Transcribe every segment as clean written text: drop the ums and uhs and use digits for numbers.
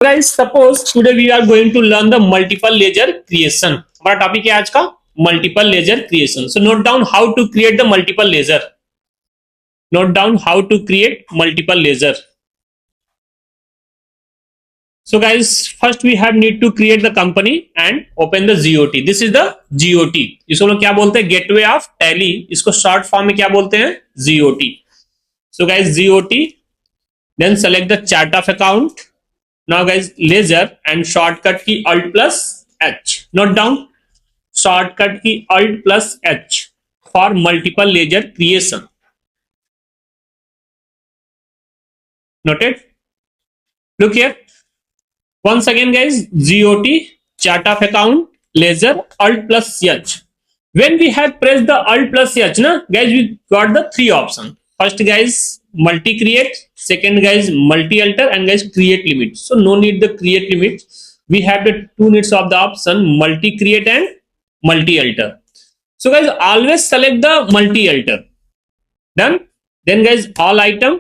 Guys, suppose today we are going to learn the multiple ledger creation. हमारा topic है आज का multiple laser creation. So note down how to create the multiple ledger. Note down how to create multiple ledger. So guys, first we have need to create the company and open the GOT. This is the GOT. इसको लोग क्या बोलते हैं? Gateway of tally. इसको short form में क्या बोलते हैं? GOT. So guys, GOT. Then select the chart of account. Now guys, ledger and shortcut की alt plus H. Note down shortcut की alt plus H for multiple ledger creation. Noted? Look here. Once again guys, GOT, chart of account, ledger, alt plus H. When we have pressed the alt plus H, na guys, we got the three options. First guys, multi create. Second guys, multi alter, and guys create limit. So no need the create limit. We have the two needs of the option multi create and multi alter. So guys, always select the multi alter. Done. Then guys, all item.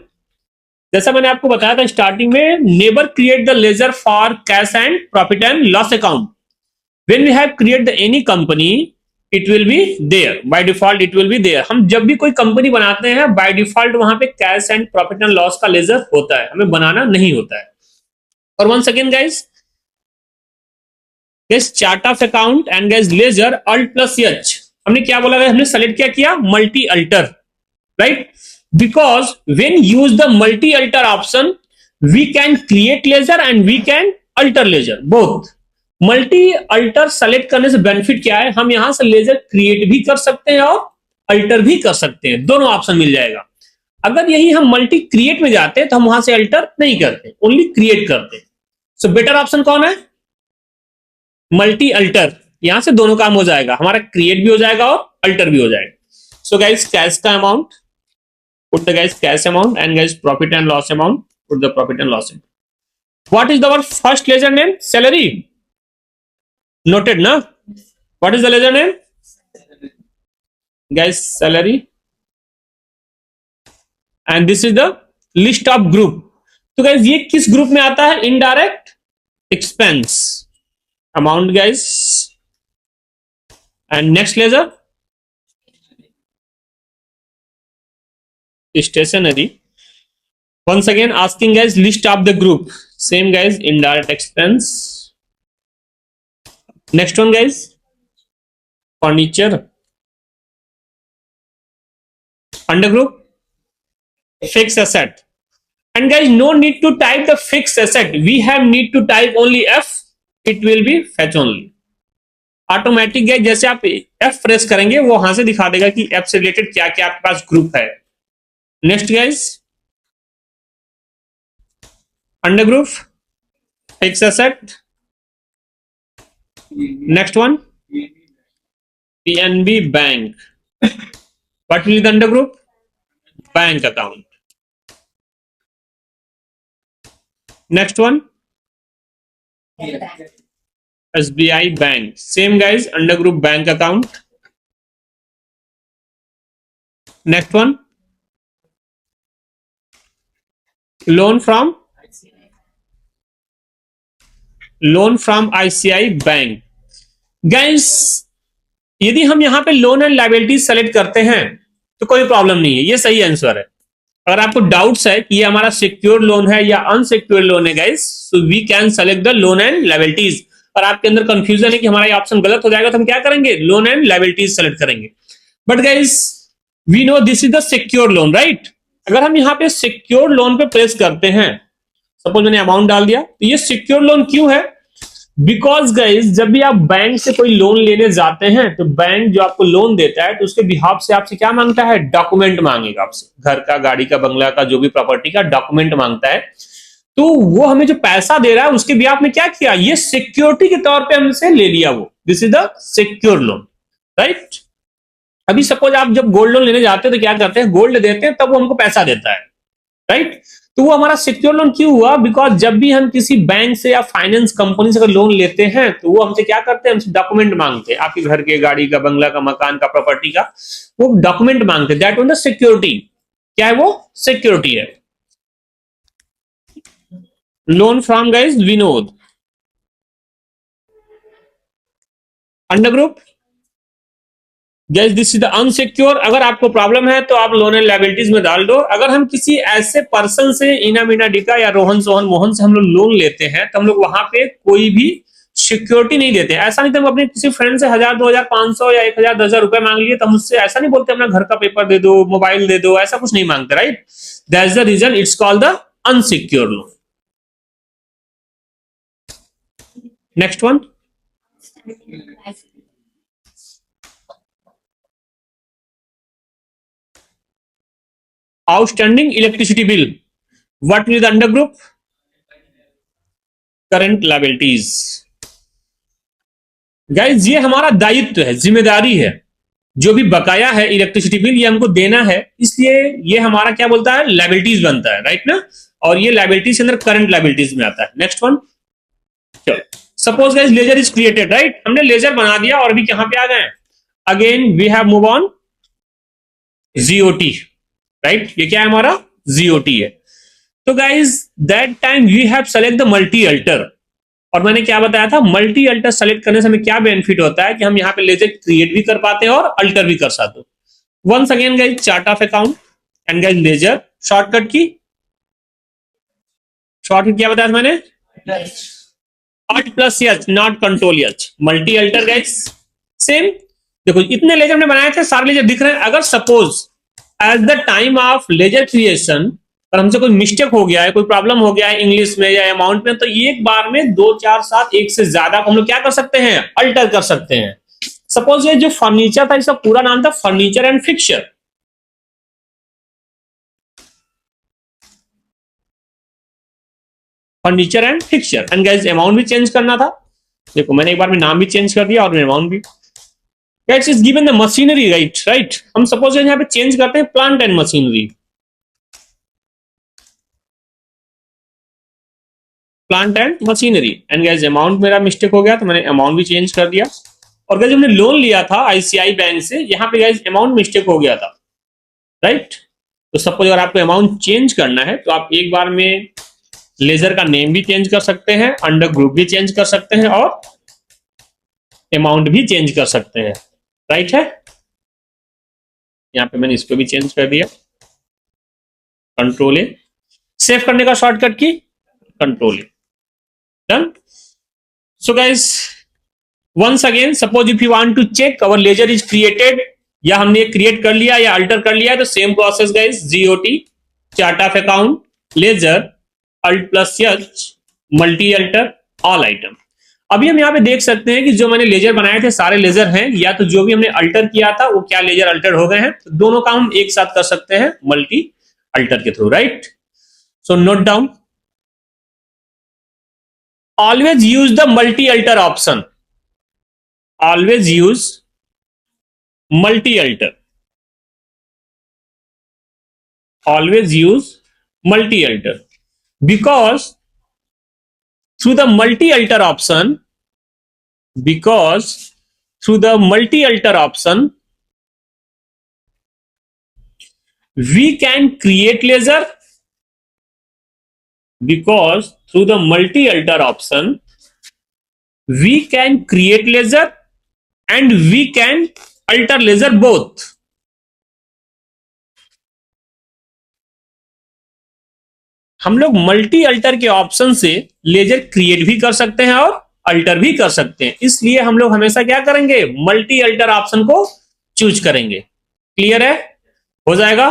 जैसा मैंने आपको बताया था starting में, never create the ledger for cash and profit and loss account. When we have create the any company, it will be there by default. It will be there. हम जब भी कोई कंपनी बनाते हैं बाय डिफॉल्ट वहां पे cash and profit and loss का ledger होता है, हमें बनाना नहीं होता है. और once again guys, chart of account and guys ledger alt plus H. हमने क्या बोला? हमने सेलेक्ट क्या किया? Multi alter, right? Because when use the multi alter option, we can create ledger and we can alter ledger both. Multi alter select करने से benefit क्या है? हम यहां से लेजर क्रिएट भी कर सकते हैं और अल्टर भी कर सकते हैं. दोनों ऑप्शन मिल जाएगा. अगर यही हम मल्टी क्रिएट में जाते हैं तो हम वहां से अल्टर नहीं करते, ओनली क्रिएट करते. सो बेटर ऑप्शन कौन है? Multi alter. यहां से दोनों काम हो जाएगा, हमारा क्रिएट भी हो जाएगा और अल्टर भी हो जाएगा. सो गाइस, कैश का amount, put the guys cash amount, and guys profit and loss amount, put the profit and loss amount. What is our first ledger name? Salary. Noted na? What is the ledger name? Guys, salary. And this is the list of group. तो guys, ये किस group में आता है? Indirect expense amount guys. And next ledger, stationery. Once again asking guys, list of the group. Same guys, indirect expense. Next one guys, furniture. Under group, fixed asset. And guys, no need to type the fixed asset. We have need to type only F. It will be fetch only. Automatic guys, जैसे आप F press करेंगे वो वहां से दिखा देगा कि F से रिलेटेड क्या क्या आपके पास ग्रुप है. Next guys, under group, fix asset. Next one, PNB Bank. What will be the undergroup? Bank account. Next one, SBI Bank. Same guys, undergroup bank account. Next one, loan from ICI bank. Guys, यदि हम यहां पे loan and liabilities select करते हैं तो कोई problem नहीं है, ये सही आंसर है. अगर आपको डाउट्स है कि ये हमारा सिक्योर लोन है या अनसिक्योर लोन है guys, so we can select the loan and liabilities. और आपके अंदर कंफ्यूजन है कि हमारा ये ऑप्शन गलत हो जाएगा तो हम क्या करेंगे? लोन एंड लायबिलिटीज सेलेक्ट करेंगे. But guys, we know this is the secure loan, right? अगर हम यहाँ पे सिक्योर लोन पे प्रेस करते हैं, सपोज मैंने अमाउंट डाल दिया, तो ये सिक्योर लोन क्यों है? बिकॉज गाइज, जब भी आप बैंक से कोई लोन लेने जाते हैं तो बैंक जो आपको लोन देता है तो उसके बिहाफ से आपसे क्या मांगता है? डॉक्यूमेंट मांगेगा आपसे. घर का, गाड़ी का, बंगला का, जो भी प्रॉपर्टी का डॉक्यूमेंट मांगता है. तो वो हमें जो पैसा दे रहा है उसके बिहाफ में क्या किया? ये सिक्योरिटी के तौर पे हमसे ले लिया वो. This is the secure loan, right? अभी सपोज आप जब गोल्ड लोन लेने जाते हैं तो क्या करते हैं? गोल्ड देते हैं तब वो हमको पैसा देता है, राइट? तो वो हमारा सिक्योर लोन क्यों हुआ? बिकॉज जब भी हम किसी बैंक से या फाइनेंस कंपनी से अगर लोन लेते हैं तो वो हमसे क्या करते हैं? हमसे डॉक्यूमेंट मांगते हैं. आपके घर के, गाड़ी का, बंगला का, मकान का, प्रॉपर्टी का, वो डॉक्यूमेंट मांगते हैं. That one the security. क्या है वो? सिक्योरिटी है. Loan from guys Vinod, under group guys this is the unsecure. अगर आपको प्रॉब्लम है तो आप लोन एंड लायबिलिटीज में डाल दो। अगर हम किसी ऐसे पर्सन से, इना मीना डिका या रोहन सोहन मोहन से हम लोग लोन लेते हैं तो हम लोग वहां पे कोई भी सिक्योरिटी नहीं देते। ऐसा नहीं तो हम अपने किसी फ्रेंड से 1000 2000 500 या 1000 10,000 रुपए मांग लिए तो हम उससे ऐसा नहीं बोलते अपना घर का पेपर दे दो, मोबाइल दे दो, ऐसा कुछ नहीं मांगते, right? That's the reason it's called the unsecure loan. Next one, outstanding electricity bill, what will the under group? Current liabilities. Guys ये हमारा दायित्व है, जिम्मेदारी है, जो भी बकाया है इलेक्ट्रिसिटी बिल ये हमको देना है, इसलिए ये हमारा क्या बोलता है, लायबिलिटीज बनता है, राइट ना? और ये लायबिलिटीज के अंदर करंट लायबिलिटीज में आता है। नेक्स्ट वन, चलो suppose guys ledger is created, right? हमने लेजर बना दिया और अभी कहां पे आ गए? Again we have move on GOT, right? ये क्या है हमारा? जीओटी है। तो guys that time we have select the multi alter, और मैंने क्या बताया था, मल्टी अल्टर सेलेक्ट करने से हमें क्या बेनिफिट होता है कि हम यहाँ पे लेजर क्रिएट भी कर पाते हैं और अल्टर भी कर सकते हो। Once again guys chart of account and guys ledger, shortcut की शॉर्टकट क्या बताया था मैंने? Alt+H, not control H, multi alter guys. Same देखो इतने लेजर हमने बनाए थे, सारे लेजर दिख रहे हैं। अगर suppose at the time of laser creation और हमसे कोई मिस्टेक हो गया है, कोई प्रॉब्लम हो गया है इंग्लिश में या अमाउंट में, तो एक बार में 2 4 7 एक से ज्यादा हम लोग क्या कर सकते हैं? अल्टर कर सकते हैं। सपोज ये जो फर्नीचर था इसका पूरा नाम था furniture and fixture, furniture and fixture, and guys amount भी चेंज करना था। देखो मैंने एक बार में नाम भी चेंज कर दिया और अमाउंट भी। Guys is given the machinery, right? हम सपोज यहाँ पे चेंज करते हैं plant and machinery, plant and machinery, and guys amount मेरा मिस्टेक हो गया तो मैंने अमाउंट भी चेंज कर दिया। और गाइस हमने लोन लिया था आईसीआई बैंक से, यहाँ पे गाइस अमाउंट मिस्टेक हो गया था, राइट? तो सपोज अगर आपको अमाउंट चेंज करना है तो आप एक बार में लेजर का नेम भी चेंज कर सकते हैं, अंडर ग्रुप भी चेंज कर सकते हैं और अमाउंट भी चेंज कर सकते हैं, राइट है? यहाँ पे मैंने इसको भी चेंज कर दिया, कंट्रोल ए। सेव करने का शॉर्टकट की control A, done. So guys once again suppose if you want to check our ledger is created, या हमने क्रिएट कर लिया या अल्टर कर लिया, तो same process guys, GOT, chart of account, ledger, Alt+H, multi alter, all item. अभी हम यहाँ पे देख सकते हैं कि जो मैंने लेजर बनाए थे सारे लेजर हैं, या तो जो भी हमने अल्टर किया था वो क्या लेजर अल्टर हो गए हैं, तो दोनों काम हम एक साथ कर सकते हैं मल्टी अल्टर के through, right? So note down, always use the multi alter option, always use multi-alter, always use multi-alter, because through the multi-alter option, we can create laser, because through the multi-alter option we can create laser and we can alter laser both. हम लोग multi alter के option से laser create भी कर सकते हैं और alter भी कर सकते हैं, इसलिए हम लोग हमेशा क्या करेंगे? मल्टी अल्टर ऑप्शन को चूज करेंगे। क्लियर है? हो जाएगा?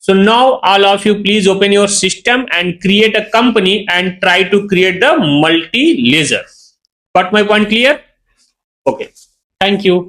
So now all of you please open your system and create a company and try to create the multi ledger. Got my point clear? Okay, thank you.